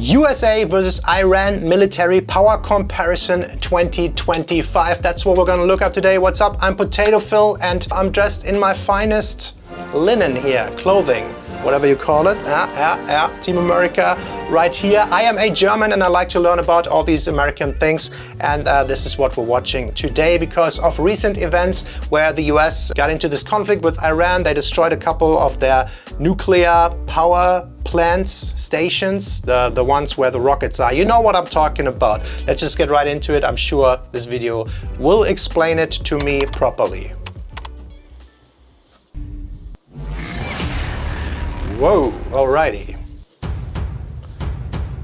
USA versus Iran military power comparison 2025. That's what we're gonna look at today. What's up? I'm Potato Phil and I'm dressed in my finest linen here, clothing, whatever you call it. Team America right here. I am a German and I like to learn about all these American things, and this is what we're watching today because of recent events where the US got into this conflict with Iran. They destroyed a couple of their nuclear power plants, stations, the ones where the rockets are. You know what I'm talking about. Let's just get right into it. I'm sure this video will explain it to me properly. Whoa, alrighty.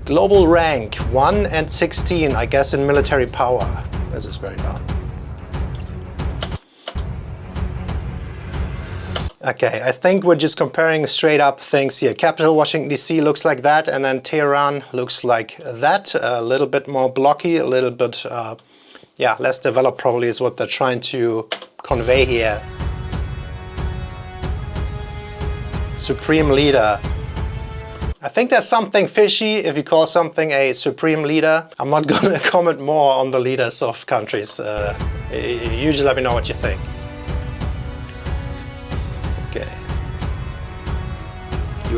Global rank 1 and 16, I guess, in military power. This is very bad. Okay, I think we're just comparing straight up things here. Capital Washington DC looks like that, and then Tehran looks like that. A little bit more blocky, a little bit, yeah, less developed probably is what they're trying to convey here. Supreme leader. I think there's something fishy if you call something a supreme leader. I'm not gonna comment more on the leaders of countries. You just let me know what you think. Okay.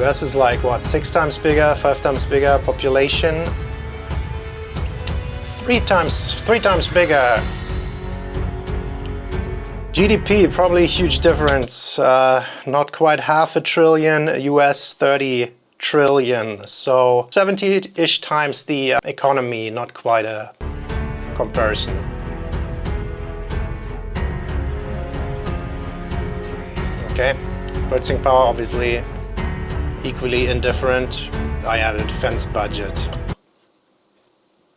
US is like what, 6 times bigger, 5 times bigger population? 3 times bigger. GDP, probably a huge difference. Not quite half a trillion, US 30 trillion. So 70-ish times the economy, not quite a comparison. Okay, purchasing power obviously equally indifferent. Oh yeah, the defense budget.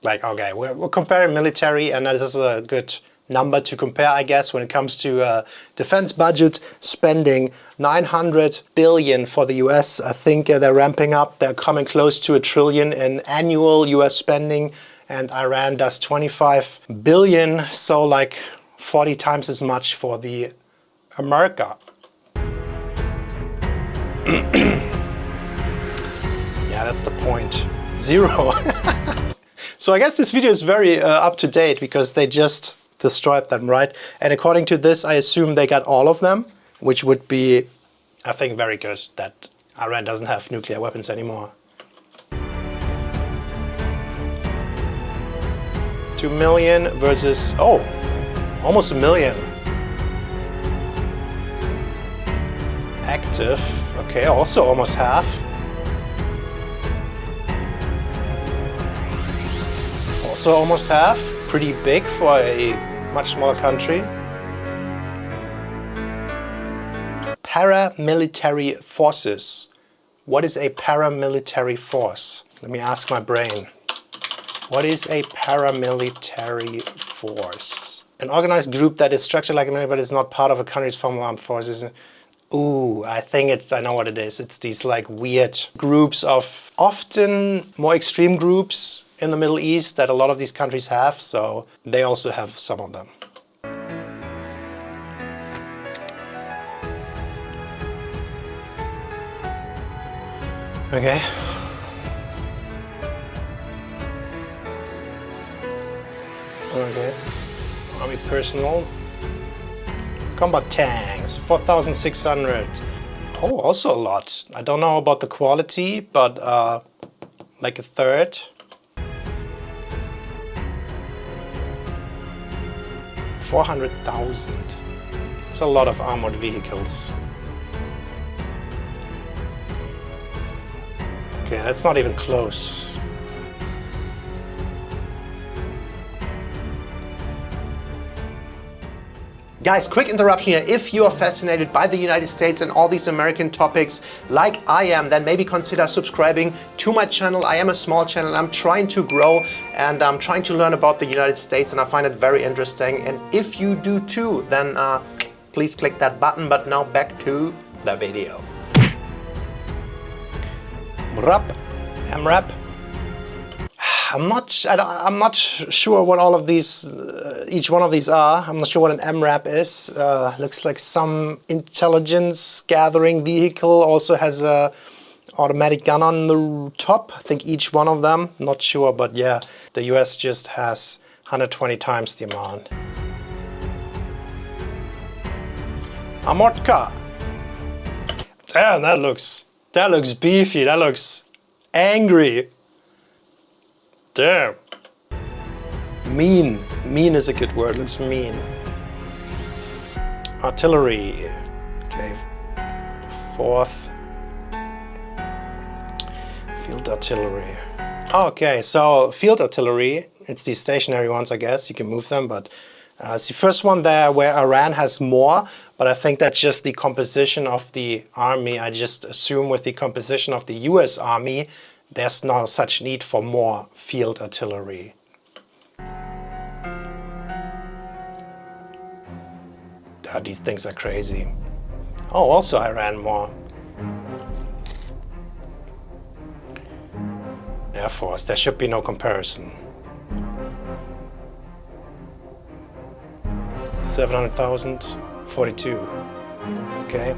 Like, okay, we're comparing military, and this is a good number to compare, I guess, when it comes to defense budget spending. 900 billion for the US. I think they're ramping up. They're coming close to $1 trillion in annual US spending, and Iran does 25 billion, so like 40 times as much for the America. Yeah, that's the point. 0. So I guess this video is very up to date because they just destroyed them, right? And according to this, I assume they got all of them, which would be, I think, very good that Iran doesn't have nuclear weapons anymore. 2 million versus, oh, almost 1 million. Active, okay, also almost half. Also almost half. Pretty big for a much smaller country. Paramilitary forces. What is a paramilitary force? Let me ask my brain. What is a paramilitary force? An organized group that is structured like a military but is not part of a country's formal armed forces. Ooh, I know what it is. It's these like weird groups of often more extreme groups in the Middle East that a lot of these countries have, so they also have some of them. Okay. Okay. Army personnel. Combat tanks, 4,600. Oh, also a lot. I don't know about the quality, but like a third. 400,000. It's a lot of armored vehicles. Okay, that's not even close. Guys, quick interruption here. If you are fascinated by the United States and all these American topics like I am, then maybe consider subscribing to my channel. I am a small channel. I'm trying to grow and I'm trying to learn about the United States, and I find it very interesting. And if you do too, then please click that button. But now back to the video. MRAP. I'm not sure what all of these, each one of these are. I'm not sure what an MRAP is. Looks like some intelligence gathering vehicle. Also has a automatic gun on the top. I think each one of them, not sure, but yeah, the US just has 120 times the amount. Armored car. Damn, that looks beefy, that looks angry. Damn. Mean. Mean is a good word, looks mean. Artillery. Okay. Fourth. Field artillery. Okay, so field artillery, it's the stationary ones, I guess. You can move them, but it's the first one there where Iran has more, but I think that's just the composition of the army. I just assume with the composition of the US army, there's no such need for more field artillery. These things are crazy. Oh, also Iran more. Air Force, there should be no comparison. 700,000, 42. Okay.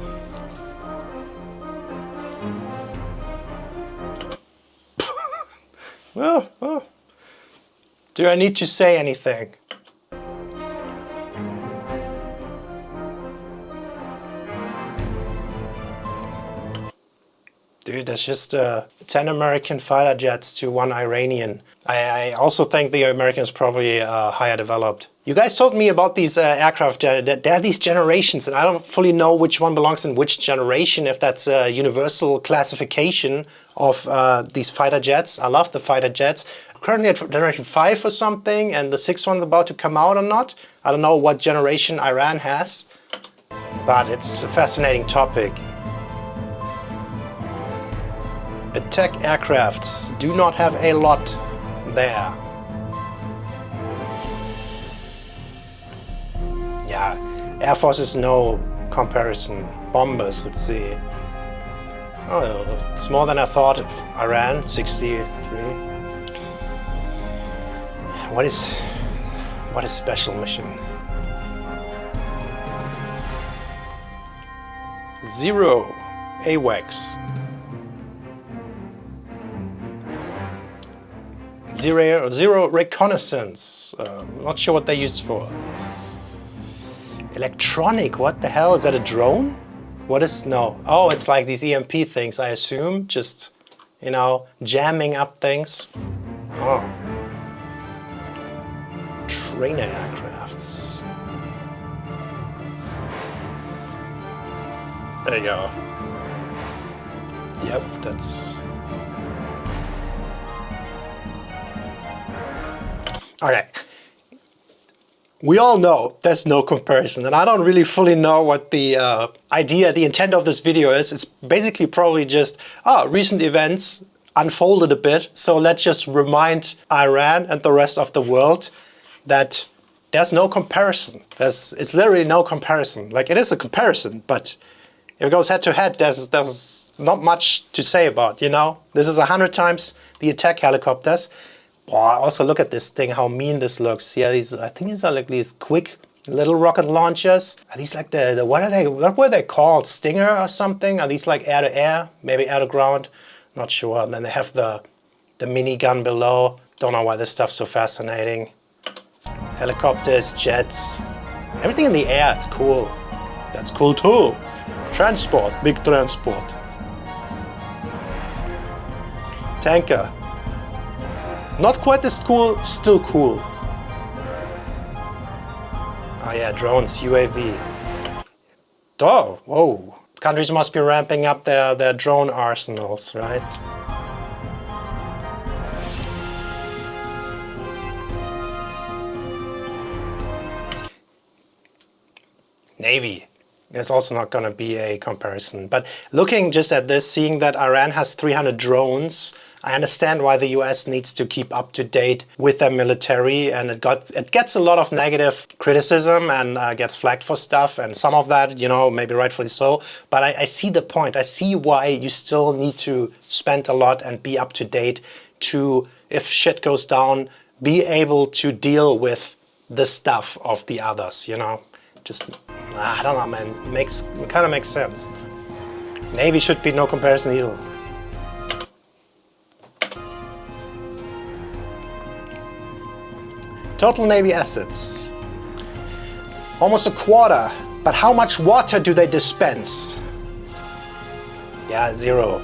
Well, do I need to say anything? Dude, that's just 10 American fighter jets to 1 Iranian. I also think the Americans probably higher developed. You guys told me about these aircraft, there are these generations, and I don't fully know which one belongs in which generation, if that's a universal classification of these fighter jets. I love the fighter jets. Currently at generation 5 or something, and the 6th one is about to come out or not. I don't know what generation Iran has, but it's a fascinating topic. Attack aircrafts do not have a lot there. Yeah, Air Force is no comparison. Bombers, let's see. Oh, it's more than I thought. Iran, 63. What is special mission? 0 AWACS. Zero reconnaissance. Not sure what they used for. Electronic, what the hell? Is that a drone? What is, no. Oh, it's like these EMP things, I assume. Just, you know, jamming up things. Oh. Trainer aircrafts. There you go. Yep, that's... Okay, we all know there's no comparison, and I don't really fully know what the idea, the intent of this video is. It's basically probably just, recent events unfolded a bit, so let's just remind Iran and the rest of the world that there's no comparison. It's literally no comparison. Like, it is a comparison, but if it goes head to head, there's not much to say about, you know? This is 100 times the attack helicopters. Oh, also look at this thing, how mean this looks. Yeah, I think these are like these quick little rocket launchers. Are these like what were they called? Stinger or something? Are these like air to air? Maybe air to ground? Not sure. And then they have the minigun below. Don't know why this stuff's so fascinating. Helicopters, jets, everything in the air, it's cool. That's cool too. Transport, big transport. Tanker. Not quite as cool, still cool. Oh yeah, drones, UAV. Oh, whoa. Countries must be ramping up their drone arsenals, right? Navy. There's also not going to be a comparison. But looking just at this, seeing that Iran has 300 drones, I understand why the US needs to keep up to date with their military, and it gets a lot of negative criticism and gets flagged for stuff, and some of that, you know, maybe rightfully so. But I see the point. I see why you still need to spend a lot and be up to date to, if shit goes down, be able to deal with the stuff of the others, you know? Just, I don't know, man. It kind of makes sense. Navy should be no comparison either. Total Navy assets. Almost a quarter. But how much water do they dispense? Yeah, 0.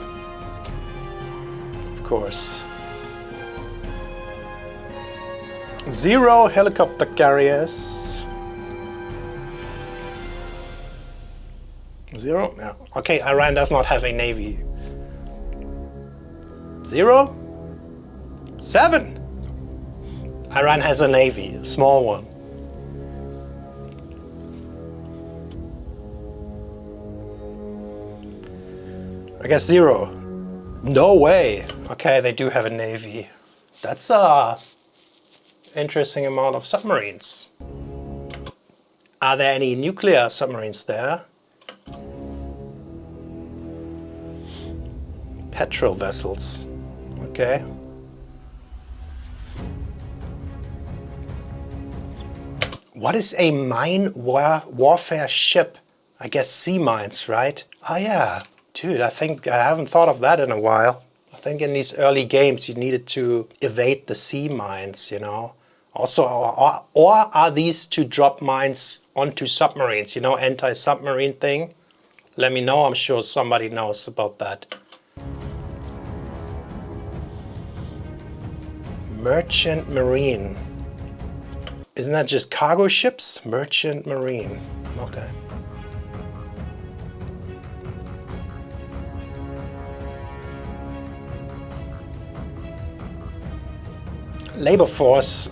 Of course. 0 helicopter carriers. 0? Yeah. Okay, Iran does not have a navy. 0? 7. Iran has a navy, a small one. I guess 0. No way. Okay, they do have a navy. That's a interesting amount of submarines. Are there any nuclear submarines there? Petrol vessels. Okay. What is a mine warfare ship? I guess sea mines, right? Oh yeah. Dude, I think I haven't thought of that in a while. I think in these early games you needed to evade the sea mines, you know. Also, or are these to drop mines onto submarines, you know, anti-submarine thing? Let me know, I'm sure somebody knows about that. Merchant Marine. Isn't that just cargo ships? Merchant Marine. Okay. Labor force.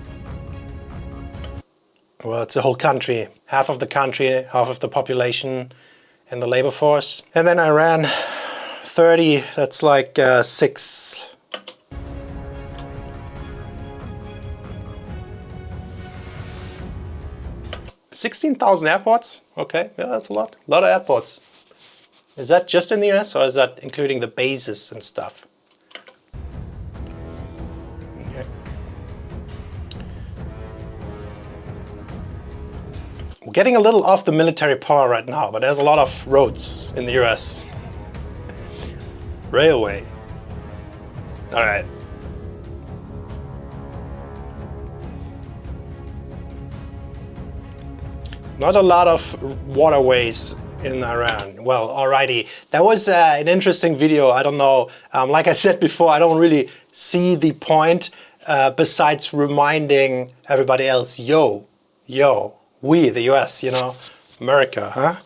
Well, it's a whole country. Half of the country, half of the population in the labor force. And then Iran, 30, that's like 6. 16,000 airports? Okay, yeah, that's a lot. A lot of airports. Is that just in the US or is that including the bases and stuff? Okay. We're getting a little off the military power right now, but there's a lot of roads in the US. Railway. All right. Not a lot of waterways in Iran. Well, alrighty. That was an interesting video. I don't know. Like I said before, I don't really see the point besides reminding everybody else, yo, we, the US, you know, America,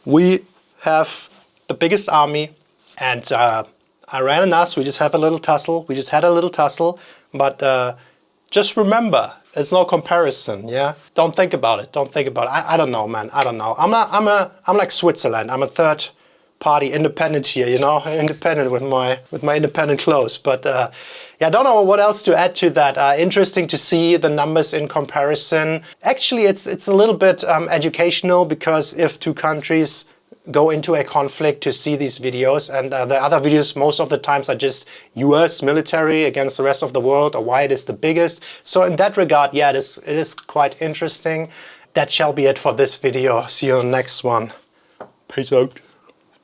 we have the biggest army, and Iran and us, we just have a little tussle. We just had a little tussle, but just remember, it's no comparison, yeah? Don't think about it, don't think about it. I don't know, man, I don't know. I'm like Switzerland. I'm a third party independent here, you know? Independent with my independent clothes. But yeah, I don't know what else to add to that. Interesting to see the numbers in comparison. Actually, it's a little bit educational, because if two countries go into a conflict, to see these videos, and the other videos most of the times are just US military against the rest of the world, or why it is the biggest. So in that regard, yeah, it is quite interesting. That shall be it for this video. See you on the next one. Peace out.